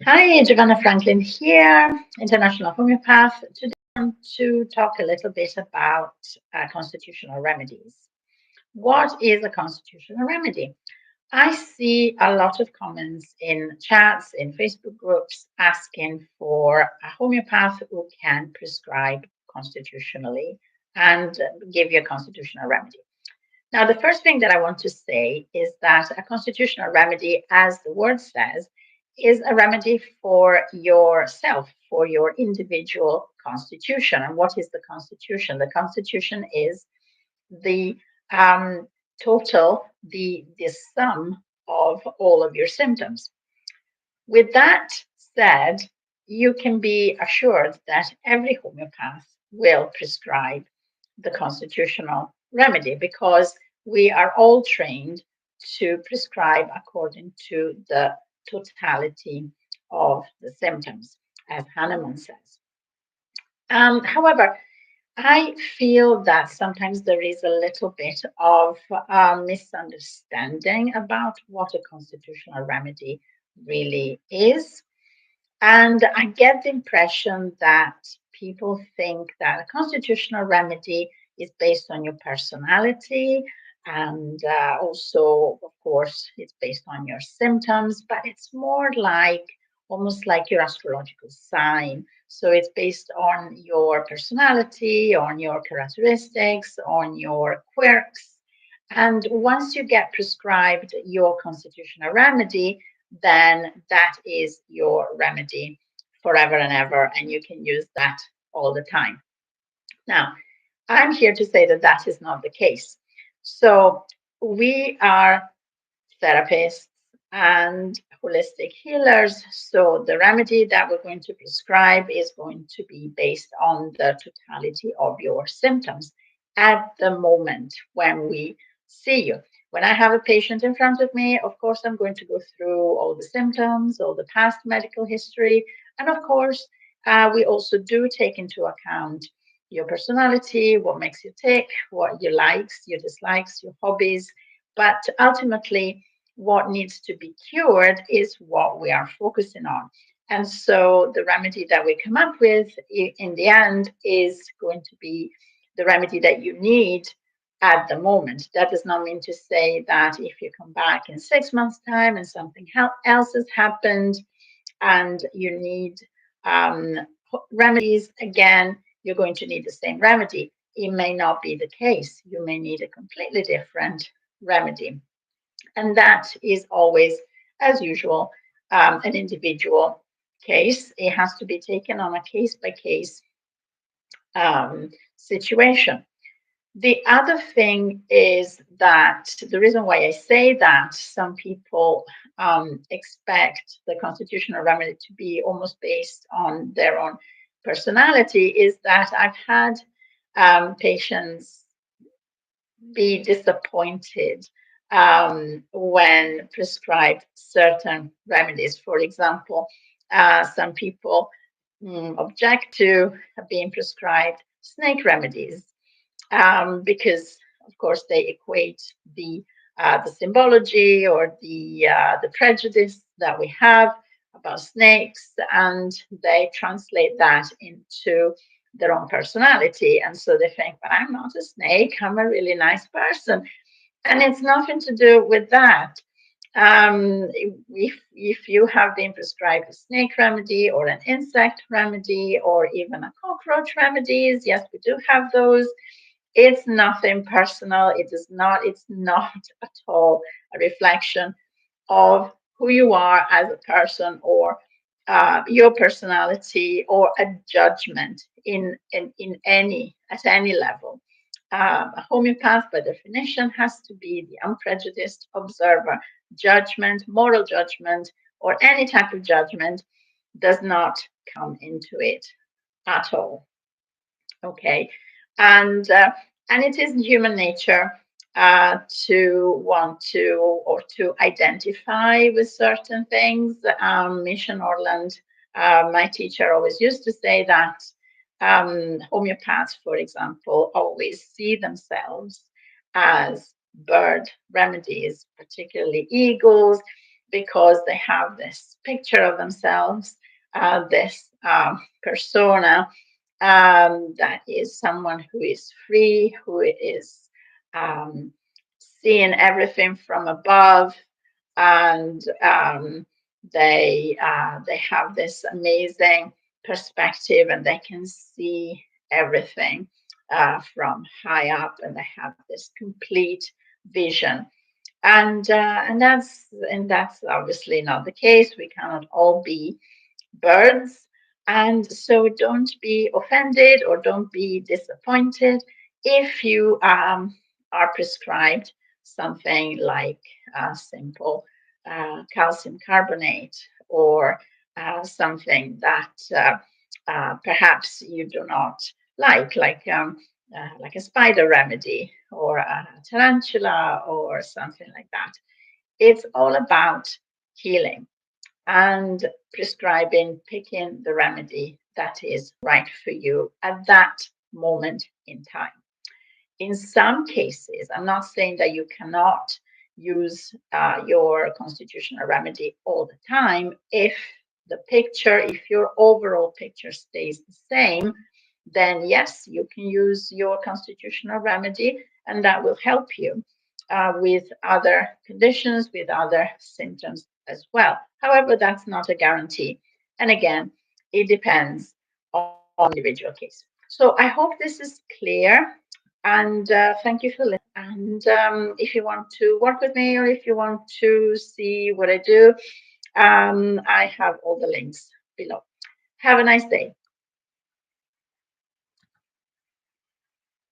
Hi, Giovanna Franklin here, international homeopath. Today I want to talk a little bit about constitutional remedies. What is a constitutional remedy? I see a lot of comments in chats, in Facebook groups, asking for a homeopath who can prescribe constitutionally and give you a constitutional remedy. Now, the first thing that I want to say is that a constitutional remedy, as the word says, is a remedy for yourself, for your individual constitution. And what is the constitution? The constitution is the total, the sum of all of your symptoms. With that said, you can be assured that every homeopath will prescribe the constitutional remedy because we are all trained to prescribe according to the totality of the symptoms, as Hahnemann says. However, I feel that sometimes there is a little bit of misunderstanding about what a constitutional remedy really is. And I get the impression that people think that a constitutional remedy is based on your personality. And also, of course, it's based on your symptoms, but it's more like almost like your astrological sign. So it's based on your personality, on your characteristics, on your quirks. And once you get prescribed your constitutional remedy, then that is your remedy forever and ever, and you can use that all the time. Now, I'm here to say that that is not the case. So, we are therapists and holistic healers. So, the remedy that we're going to prescribe is going to be based on the totality of your symptoms at the moment when we see you. When I have a patient in front of me, of course, I'm going to go through all the symptoms, all the past medical history. And of course, we also do take into account your personality, what makes you tick, what your likes, your dislikes, your hobbies. But ultimately, what needs to be cured is what we are focusing on. And so the remedy that we come up with in the end is going to be the remedy that you need at the moment. That does not mean to say that if you come back in 6 months' time and something else has happened and you need um, remedies again, you're going to need the same remedy. It may not be the case. You may need a completely different remedy. And that is always, as usual, an individual case. It has to be taken on a case by case situation. The other thing is that the reason why I say that some people expect the constitutional remedy to be almost based on their own personality is that I've had patients be disappointed when prescribed certain remedies. For example, some people object to being prescribed snake remedies because, of course, they equate the symbology or the prejudice that we have about snakes, and they translate that into their own personality. And so they think, but I'm not a snake, I'm a really nice person. And it's nothing to do with that. If you have been prescribed a snake remedy or an insect remedy or even a cockroach remedies, yes, we do have those. It's nothing personal. It's not at all a reflection of who you are as a person or your personality or a judgment in any at any level. A homeopath, by definition, has to be the unprejudiced observer. Judgment, moral judgment, or any type of judgment does not come into it at all. Okay, and and it is human nature to want to or to identify with certain things. Mission Orland, my teacher, always used to say that homeopaths, for example, always see themselves as bird remedies, particularly eagles. because they have this picture of themselves, this persona that is someone who is free, who is um, seeing everything from above, and they have this amazing perspective, and they can see everything from high up, and they have this complete vision. And that's obviously not the case. We cannot all be birds. And so don't be offended or don't be disappointed if you are prescribed something like simple calcium carbonate, or something that perhaps you do not like a spider remedy or a tarantula or something like that. It's all about healing and prescribing, picking the remedy that is right for you at that moment in time. In some cases, I'm not saying that you cannot use your constitutional remedy all the time. If your overall picture stays the same, then yes, you can use your constitutional remedy, and that will help you with other conditions, with other symptoms as well. However, that's not a guarantee. And again, it depends on individual case. So I hope this is clear. And thank you for listening. And if you want to work with me, or if you want to see what I do, I have all the links below. Have a nice day.